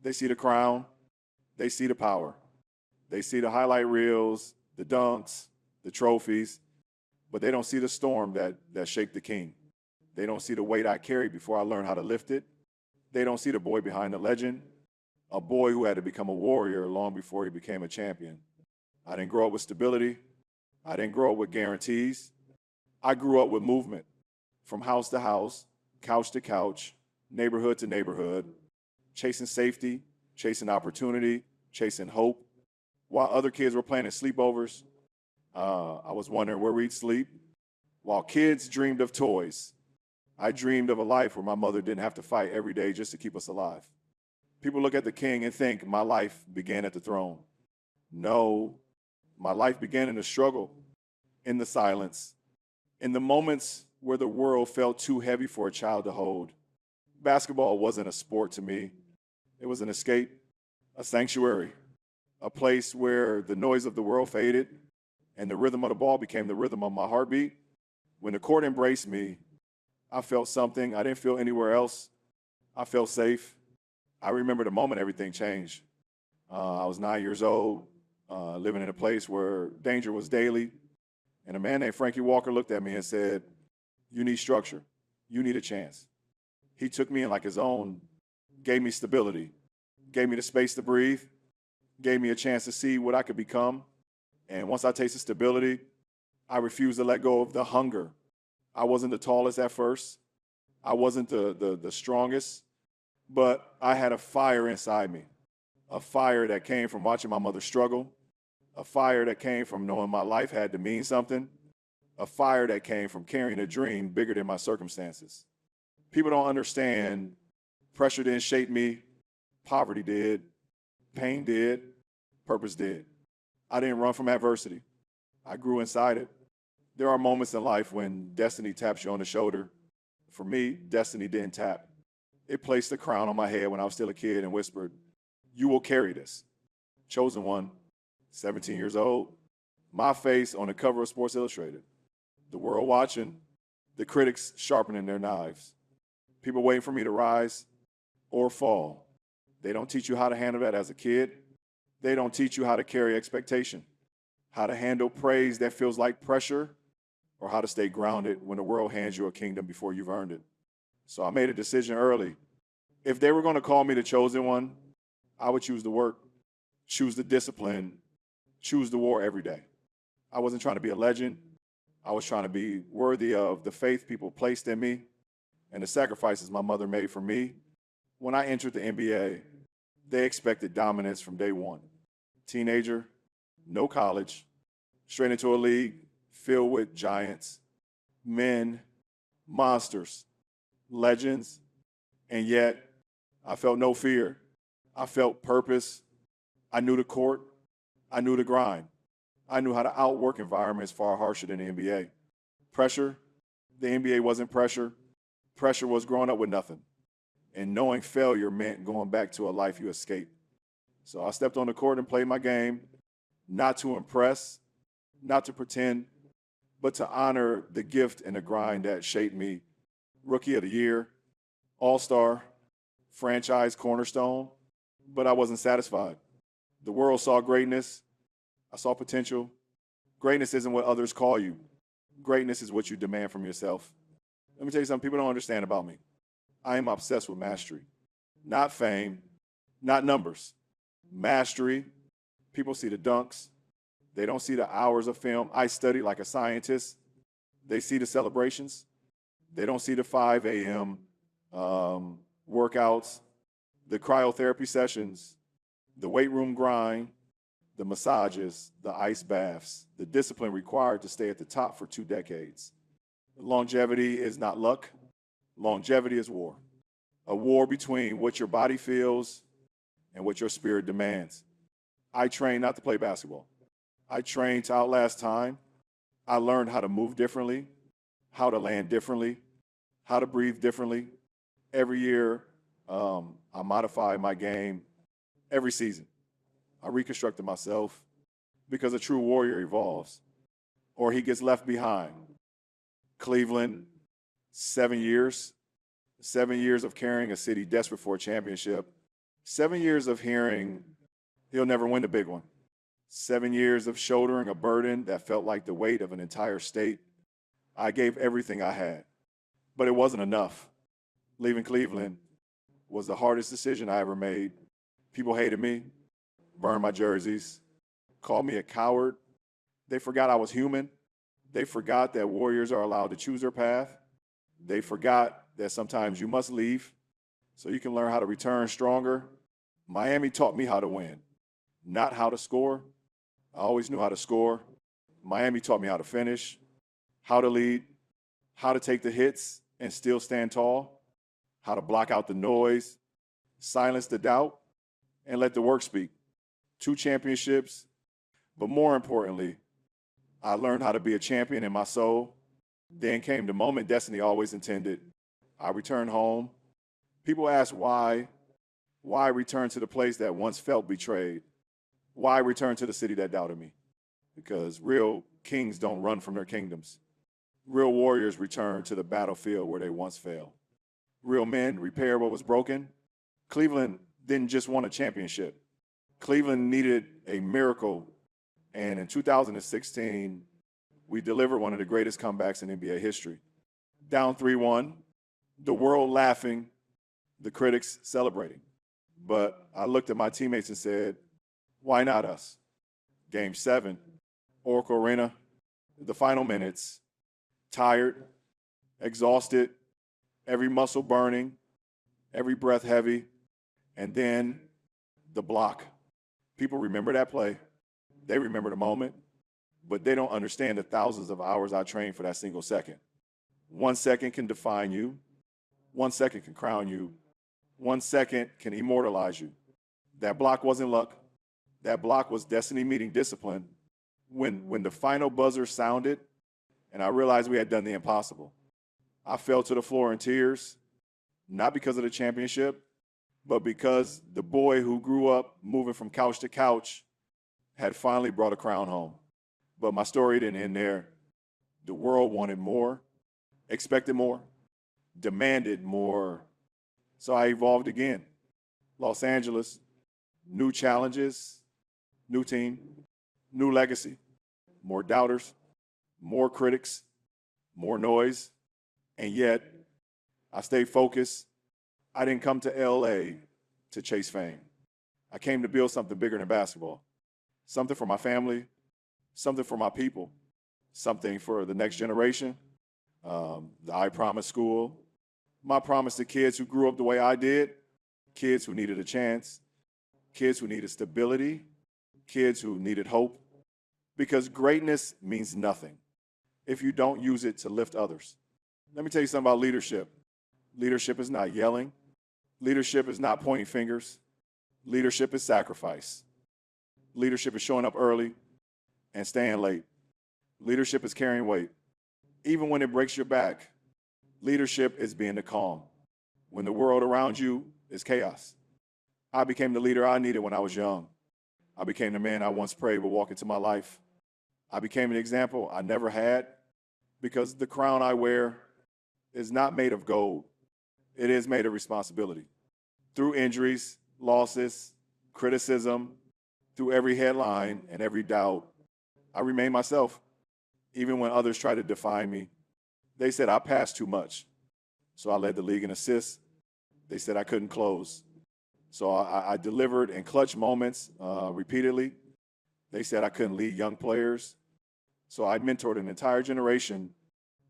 They see the crown. They see the power. They see the highlight reels, the dunks, the trophies, but they don't see the storm that shaped the king. They don't see the weight I carried before I learned how to lift it. They don't see the boy behind the legend, a boy who had to become a warrior long before he became a champion. I didn't grow up with stability. I didn't grow up with guarantees. I grew up with movement, from house to house, couch to couch, neighborhood to neighborhood, chasing safety, chasing opportunity, chasing hope. While other kids were playing at sleepovers, I was wondering where we'd sleep. While kids dreamed of toys, I dreamed of a life where my mother didn't have to fight every day just to keep us alive. People look at the king and think my life began at the throne. No, my life began in the struggle, in the silence, in the moments where the world felt too heavy for a child to hold. Basketball wasn't a sport to me. It was an escape, a sanctuary, a place where the noise of the world faded and the rhythm of the ball became the rhythm of my heartbeat. When the court embraced me, I felt something I didn't feel anywhere else. I felt safe. I remember the moment everything changed. I was 9 years old, living in a place where danger was daily. And a man named Frankie Walker looked at me and said, "You need structure. You need a chance." He took me in like his own, gave me stability, gave me the space to breathe, gave me a chance to see what I could become. And once I tasted stability, I refused to let go of the hunger. I wasn't the tallest at first. I wasn't the strongest, but I had a fire inside me, a fire that came from watching my mother struggle, a fire that came from knowing my life had to mean something, a fire that came from carrying a dream bigger than my circumstances. People don't understand pressure didn't shape me, poverty did, pain did, purpose did. I didn't run from adversity. I grew inside it. There are moments in life when destiny taps you on the shoulder. For me, destiny didn't tap. It placed a crown on my head when I was still a kid and whispered, "You will carry this." Chosen one, 17 years old, my face on the cover of Sports Illustrated. The world watching, the critics sharpening their knives. People waiting for me to rise or fall. They don't teach you how to handle that as a kid. They don't teach you how to carry expectation, how to handle praise that feels like pressure, or how to stay grounded when the world hands you a kingdom before you've earned it. So I made a decision early. If they were going to call me the chosen one, I would choose the work, choose the discipline, choose the war every day. I wasn't trying to be a legend. I was trying to be worthy of the faith people placed in me and the sacrifices my mother made for me. When I entered the NBA, they expected dominance from day one. Teenager, no college, straight into a league filled with giants, men, monsters, legends, and yet I felt no fear. I felt purpose. I knew the court. I knew the grind. I knew how to outwork environments far harsher than the NBA. Pressure, the NBA wasn't pressure. Pressure was growing up with nothing. And knowing failure meant going back to a life you escaped. So I stepped on the court and played my game, not to impress, not to pretend, but to honor the gift and the grind that shaped me. Rookie of the Year, All-Star, franchise cornerstone, but I wasn't satisfied. The world saw greatness. I saw potential. Greatness isn't what others call you. Greatness is what you demand from yourself. Let me tell you something people don't understand about me. I am obsessed with mastery, not fame, not numbers. Mastery. People see the dunks. They don't see the hours of film I study like a scientist. They see the celebrations. They don't see the 5 a.m. Workouts, the cryotherapy sessions, the weight room grind, the massages, the ice baths, the discipline required to stay at the top for 2 decades. Longevity is not luck. Longevity is war. A war between what your body feels and what your spirit demands. I trained not to play basketball. I trained to outlast time. I learned how to move differently, how to land differently, how to breathe differently. Every year, I modified my game. Every season, I reconstructed myself because a true warrior evolves or he gets left behind. Cleveland, 7 years of carrying a city desperate for a championship, 7 years of hearing he'll never win the big one. 7 years of shouldering a burden that felt like the weight of an entire state. I gave everything I had, but it wasn't enough. Leaving Cleveland was the hardest decision I ever made. People hated me, burned my jerseys, called me a coward. They forgot I was human. They forgot that warriors are allowed to choose their path. They forgot that sometimes you must leave so you can learn how to return stronger. Miami taught me how to win, not how to score. I always knew how to score. Miami taught me how to finish, how to lead, how to take the hits and still stand tall, how to block out the noise, silence the doubt, and let the work speak. 2 championships, but more importantly, I learned how to be a champion in my soul. Then came the moment destiny always intended. I returned home. People ask why return to the place that once felt betrayed? Why return to the city that doubted me? Because real kings don't run from their kingdoms. Real warriors return to the battlefield where they once failed. Real men repair what was broken. Cleveland didn't just want a championship. Cleveland needed a miracle. And in 2016, we delivered one of the greatest comebacks in NBA history. Down 3-1, the world laughing, the critics celebrating. But I looked at my teammates and said, why not us? Game 7, Oracle Arena, the final minutes, tired, exhausted, every muscle burning, every breath heavy, and then the block. People remember that play. They remember the moment, but they don't understand the thousands of hours I trained for that single second. 1 second can define you. 1 second can crown you. 1 second can immortalize you. That block wasn't luck. That block was destiny meeting discipline. When the final buzzer sounded and I realized we had done the impossible, I fell to the floor in tears, not because of the championship, but because the boy who grew up moving from couch to couch had finally brought a crown home. But my story didn't end there. The world wanted more, expected more, demanded more. So I evolved again. Los Angeles, new challenges, new team, new legacy, more doubters, more critics, more noise. And yet, I stayed focused. I didn't come to LA to chase fame. I came to build something bigger than basketball. Something for my family, something for my people, something for the next generation, the I Promise School. My promise to kids who grew up the way I did, kids who needed a chance, kids who needed stability, kids who needed hope. Because greatness means nothing if you don't use it to lift others. Let me tell you something about leadership. Leadership is not yelling. Leadership is not pointing fingers. Leadership is sacrifice. Leadership is showing up early and staying late. Leadership is carrying weight. Even when it breaks your back, leadership is being the calm. When the world around you is chaos. I became the leader I needed when I was young. I became the man I once prayed would walk into my life. I became an example I never had because the crown I wear is not made of gold. It is made of responsibility. Through injuries, losses, criticism, through every headline and every doubt, I remained myself. Even when others tried to define me, they said I passed too much. So I led the league in assists. They said I couldn't close. So I delivered in clutch moments repeatedly. They said I couldn't lead young players. So I mentored an entire generation.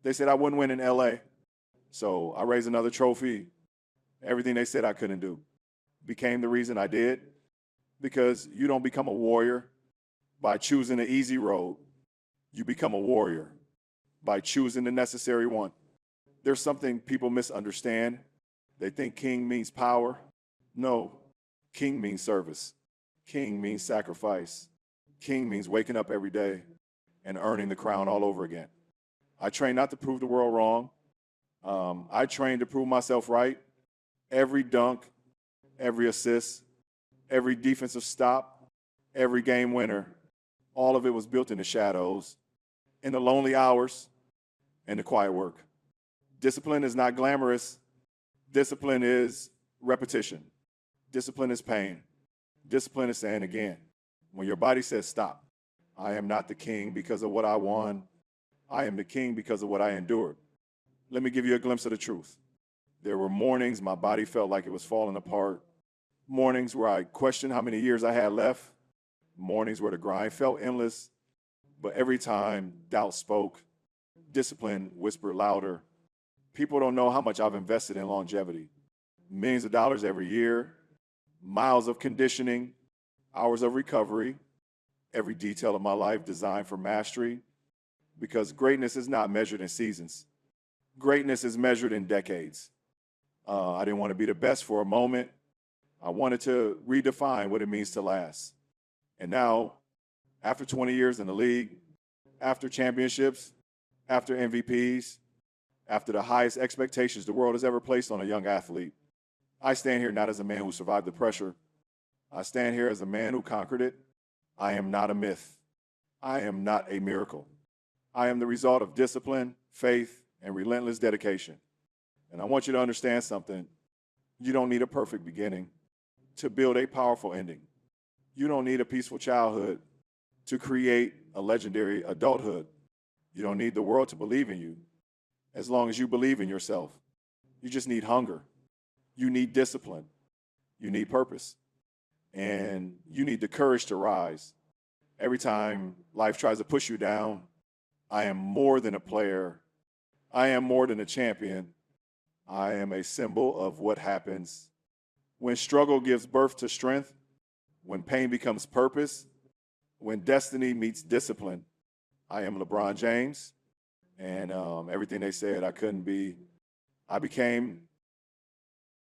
They said I wouldn't win in LA. So I raised another trophy. Everything they said I couldn't do became the reason I did. Because you don't become a warrior by choosing the easy road. You become a warrior by choosing the necessary one. There's something people misunderstand. They think king means power. No, king means service. King means sacrifice. King means waking up every day and earning the crown all over again. I train not to prove the world wrong. I train to prove myself right. Every dunk, every assist, every defensive stop, every game winner, all of it was built in the shadows, in the lonely hours, and the quiet work. Discipline is not glamorous. Discipline is repetition. Discipline is pain. Discipline is saying again, when your body says stop, I am not the king because of what I won. I am the king because of what I endured. Let me give you a glimpse of the truth. There were mornings my body felt like it was falling apart. Mornings where I questioned how many years I had left. Mornings where the grind felt endless. But every time doubt spoke, discipline whispered louder. People don't know how much I've invested in longevity. Millions of dollars every year, miles of conditioning, hours of recovery, every detail of my life designed for mastery. Because greatness is not measured in seasons. Greatness is measured in decades. I didn't want to be the best for a moment. I wanted to redefine what it means to last. And now, after 20 years in the league, after championships, after MVPs, after the highest expectations the world has ever placed on a young athlete, I stand here not as a man who survived the pressure. I stand here as a man who conquered it. I am not a myth. I am not a miracle. I am the result of discipline, faith, and relentless dedication. And I want you to understand something. You don't need a perfect beginning to build a powerful ending. You don't need a peaceful childhood to create a legendary adulthood. You don't need the world to believe in you as long as you believe in yourself. You just need hunger. You need discipline. You need purpose. And you need the courage to rise. Every time life tries to push you down, I am more than a player. I am more than a champion. I am a symbol of what happens when struggle gives birth to strength, when pain becomes purpose, when destiny meets discipline. I am LeBron James, and everything they said I couldn't be, I became